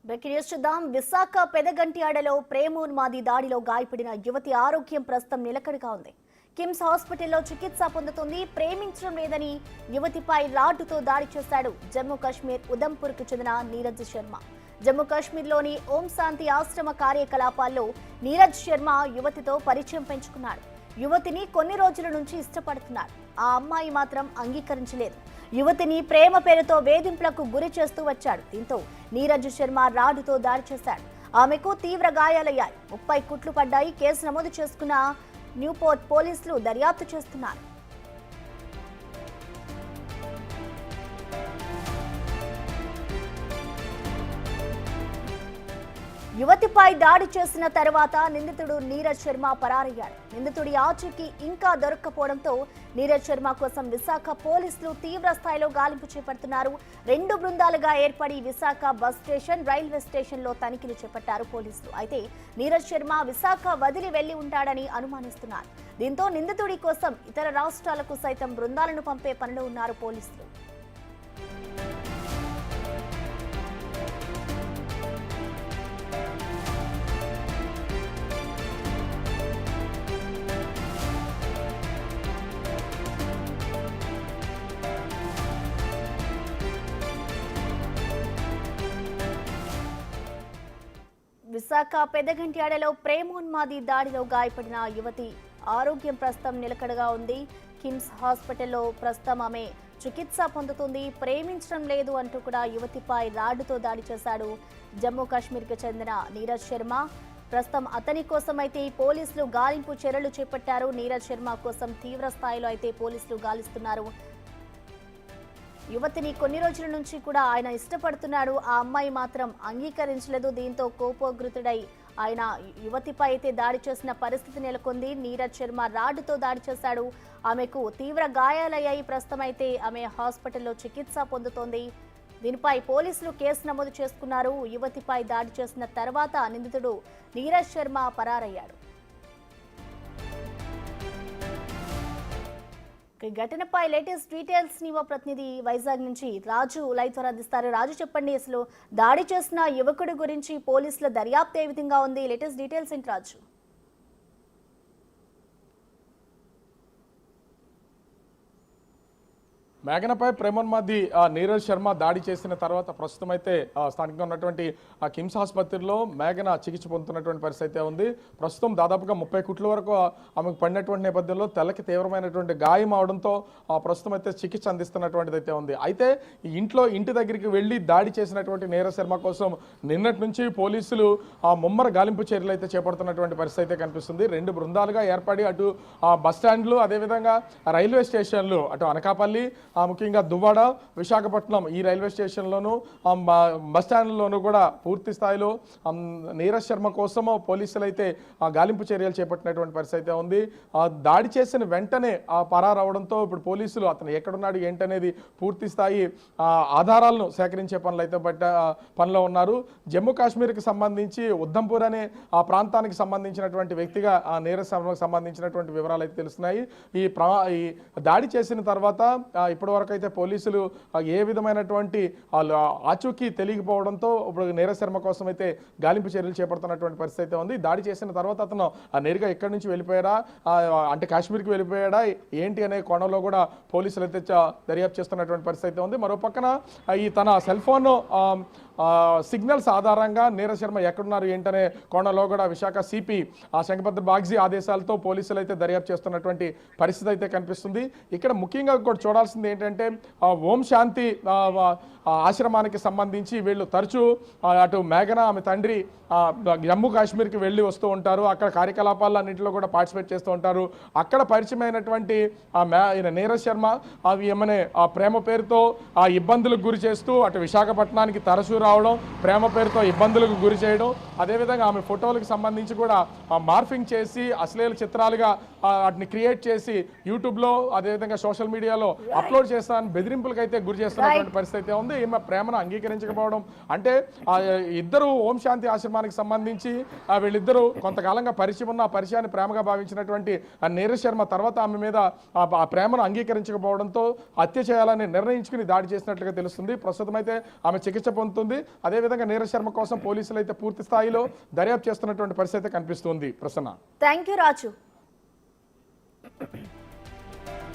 Breaking news చూద్దాం. విశాఖ పెదగంట్యాడలో ప్రేమోన్మాది దాడిలో గాయపడిన యువతి ఆరోగ్యం ప్రస్తుతం నిలకడగా ఉంది. కిమ్స్ హాస్పిటల్లో చికిత్స పొందుతుంది. ప్రేమించడం లేదని యువతిపై రాడ్డుతో దాడి చేశాడు జమ్మూ కాశ్మీర్ ఉదంపూర్కు చెందిన నీరజ్ శర్మ. జమ్మూ కాశ్మీర్లోని ఓం శాంతి ఆశ్రమ కార్యకలాపాల్లో నీరజ్ శర్మ యువతితో పరిచయం పెంచుకున్నాడు. యువతిని కొన్ని రోజుల నుంచి ఇష్టపడుతున్నాడు. ఆ అమ్మాయి మాత్రం అంగీకరించలేదు. యువతిని ప్రేమ పేరుతో వేధింపులకు గురి చేస్తూ వచ్చాడు. దీంతో నీరజ్ శర్మ రాడ్డుతో దాడి చేశాడు. ఆమెకు తీవ్ర గాయాలయ్యాయి. 30 కుట్లు పడ్డాయి. కేసు నమోదు చేసుకున్న న్యూపోర్ట్ పోలీసులు దర్యాప్తు చేస్తున్నారు. యువతిపై దాడి చేసిన తర్వాత నిందితుడు నీరజ్ శర్మ పరారయ్యాడు. నిందితుడి ఆచూకీ ఇంకా దొరక్కపోవడంతో నీరజ్ శర్మ కోసం విశాఖ పోలీసులు తీవ్ర స్థాయిలో గాలింపు చేపడుతున్నారు. 2 బృందాలుగా ఏర్పడి Visakha bus station, railway station లో తనిఖీలు చేపట్టారు పోలీసులు. అయితే నీరజ్ శర్మ విశాఖ వదిలి వెళ్లి ఉంటాడని అనుమానిస్తున్నారు. దీంతో నిందితుడి కోసం ఇతర రాష్ట్రాలకు సైతం బృందాలను పంపే పనిలో ఉన్నారు పోలీసులు. విశాఖ పెదగంట్యాడలో ప్రేమోన్మాది దాడిలో గాయపడిన యువతి ఆరోగ్యం ప్రస్తుతం నిలకడగా ఉంది. కిమ్స్ హాస్పిటల్లో ప్రస్తుతం ఆమె చికిత్స పొందుతుంది. ప్రేమించడం లేదు అంటూ కూడా యువతిపై రాడ్డుతో దాడి చేశాడు జమ్మూ కాశ్మీర్కి చెందిన నీరజ్ శర్మ. ప్రస్తుతం అతని కోసం అయితే పోలీసులు గాలింపు చర్యలు చేపట్టారు. నీరజ్ శర్మ కోసం తీవ్ర స్థాయిలో అయితే పోలీసులు గాలిస్తున్నారు. యువతిని కొన్ని రోజుల నుంచి కూడా ఆయన ఇష్టపడుతున్నాడు. ఆ అమ్మాయి మాత్రం అంగీకరించలేదు. దీంతో కోపోద్రిక్తుడై ఆయన యువతిపై అయితే దాడి చేసిన పరిస్థితి నెలకొంది. నీరజ్ శర్మ రాడ్డుతో దాడి చేశాడు. ఆమెకు తీవ్ర గాయాలయ్యాయి. ప్రస్తుతం అయితే ఆమె హాస్పిటల్లో చికిత్స పొందుతోంది. దీనిపై పోలీసులు కేసు నమోదు చేసుకున్నారు. యువతిపై దాడి చేసిన తర్వాత నిందితుడు నీరజ్ శర్మ పరారయ్యాడు. ఘటనపై లేటెస్ట్ డీటెయిల్స్ ని మా ప్రతినిధి వైజాగ్ నుంచి రాజు లైవ్ ద్వారా అందిస్తారు. రాజు, చెప్పండి, అసలు దాడి చేసిన యువకుడి గురించి పోలీసుల దర్యాప్తు ఏ విధంగా ఉంది? లేటెస్ట్ డీటెయిల్స్ ఏంటి రాజు? మేఘనపై ప్రేమోన్మాది నీరజ్ శర్మ దాడి చేసిన తర్వాత ప్రస్తుతం అయితే స్థానికంగా ఉన్నటువంటి కిమ్స్ ఆసుపత్రిలో మేఘన చికిత్స పొందుతున్నటువంటి పరిస్థితి అయితే ఉంది. ప్రస్తుతం దాదాపుగా 30 కుట్ల వరకు ఆమెకు పడినటువంటి నేపథ్యంలో తెల్లకి తీవ్రమైనటువంటి గాయం అవడంతో ప్రస్తుతం అయితే చికిత్స అందిస్తున్నటువంటిది అయితే ఉంది. అయితే ఇంటి దగ్గరికి వెళ్ళి దాడి చేసినటువంటి నీరజ్ శర్మ కోసం నిన్నటి నుంచి పోలీసులు ముమ్మర గాలింపు చర్యలు అయితే చేపడుతున్నటువంటి పరిస్థితి అయితే కనిపిస్తుంది. 2 బృందాలుగా ఏర్పడి అటు బస్ స్టాండ్లు, అదేవిధంగా రైల్వే స్టేషన్లు, అటు అనకాపల్లి, ముఖ్యంగా దువ్వాడ, విశాఖపట్నం ఈ రైల్వే స్టేషన్లోను బస్ స్టాండ్లోనూ కూడా పూర్తి స్థాయిలో నీరజ్ శర్మ కోసం పోలీసులు అయితే గాలింపు చర్యలు చేపట్టినటువంటి పరిస్థితి అయితే ఉంది. దాడి చేసిన వెంటనే పరారవడంతో ఇప్పుడు పోలీసులు అతను ఎక్కడున్నాడు ఏంటనేది పూర్తి స్థాయి ఆధారాలను సేకరించే పనిలో ఉన్నారు. జమ్మూ కాశ్మీర్కి సంబంధించి ఉధంపూర్ అనే ఆ ప్రాంతానికి సంబంధించినటువంటి వ్యక్తిగా నీరజ్ శర్మకు సంబంధించినటువంటి వివరాలు అయితే తెలుస్తున్నాయి. ఈ దాడి చేసిన తర్వాత ఇప్పటివరకు అయితే పోలీసులు ఏ విధమైనటువంటి ఆచూకీ తెలియకపోవడంతో ఇప్పుడు నీరజ్ శర్మ కోసం అయితే గాలింపు చర్యలు చేపడుతున్నటువంటి పరిస్థితి అయితే ఉంది. దాడి చేసిన తర్వాత అతను నేరుగా ఎక్కడి నుంచి వెళ్ళిపోయాడా, అంటే కాశ్మీర్కి వెళ్ళిపోయాడా ఏంటి అనే కోణంలో కూడా పోలీసులు అయితే దర్యాప్తు చేస్తున్నటువంటి పరిస్థితి అయితే ఉంది. మరో పక్కన ఈ తన సెల్ ఫోన్ సిగ్నల్స్ ఆధారంగా నీరజ్ శర్మ ఎక్కడున్నారు ఏంటనే కోణంలో కూడా విశాఖ సిపి శంఖభద్ర బాగ్జీ ఆదేశాలతో పోలీసులు అయితే దర్యాప్తు చేస్తున్నటువంటి పరిస్థితి అయితే కనిపిస్తుంది. ఇక్కడ ముఖ్యంగా కూడా చూడాల్సింది ఏంటంటే ఓం శాంతి ఆశ్రమానికి సంబంధించి వీళ్ళు తరచూ అటు మేఘన ఆమె తండ్రి జమ్మూ కాశ్మీర్కి వెళ్ళి వస్తూ ఉంటారు. అక్కడ కార్యకలాపాలన్నింటిలో కూడా పార్టిసిపేట్ చేస్తూ ఉంటారు. అక్కడ పరిచయమైనటువంటి నీరజ్ శర్మ ఏమనే ప్రేమ పేరుతో ఇబ్బందులకు గురి చేస్తూ అటు విశాఖపట్నానికి తరచూ రావడం, ప్రేమ పేరుతో ఇబ్బందులకు గురి చేయడం, అదేవిధంగా ఆమె ఫోటోలకు సంబంధించి కూడా మార్ఫింగ్ చేసి అశ్లీల చిత్రాలుగా వాటిని క్రియేట్ చేసి యూట్యూబ్లో అదేవిధంగా సోషల్ మీడియాలో అప్లోడ్ చేస్తానని బెదిరింపులకు అయితే గురి చేస్తున్నటువంటి పరిస్థితి అయితే ఉంది. ఈమె ప్రేమను అంగీకరించకపోవడం అంటే ఇద్దరు ఓం శాంతి ఆశ్రమానికి సంబంధించి వీళ్ళిద్దరూ కొంతకాలంగా పరిచయం ఉన్న ఆ పరిచయాన్ని ప్రేమగా భావించినటువంటి నీరజ్ శర్మ తర్వాత ఆమె మీద ఆ ప్రేమను అంగీకరించకపోవడంతో హత్య చేయాలని నిర్ణయించుకుని దాడి చేసినట్లుగా తెలుస్తుంది. ప్రస్తుతం అయితే ఆమె చికిత్స పొందుతుంది. కనిపిస్తుంది. అదేవిధంగా నీరజ్ శర్మ కోసం పోలీసులు అయితే పూర్తి స్థాయిలో దర్యాప్తు చేస్తున్నటువంటి పరిస్థితి అయితే కనిపిస్తుంది. ప్రసన్న. Thank you Raju.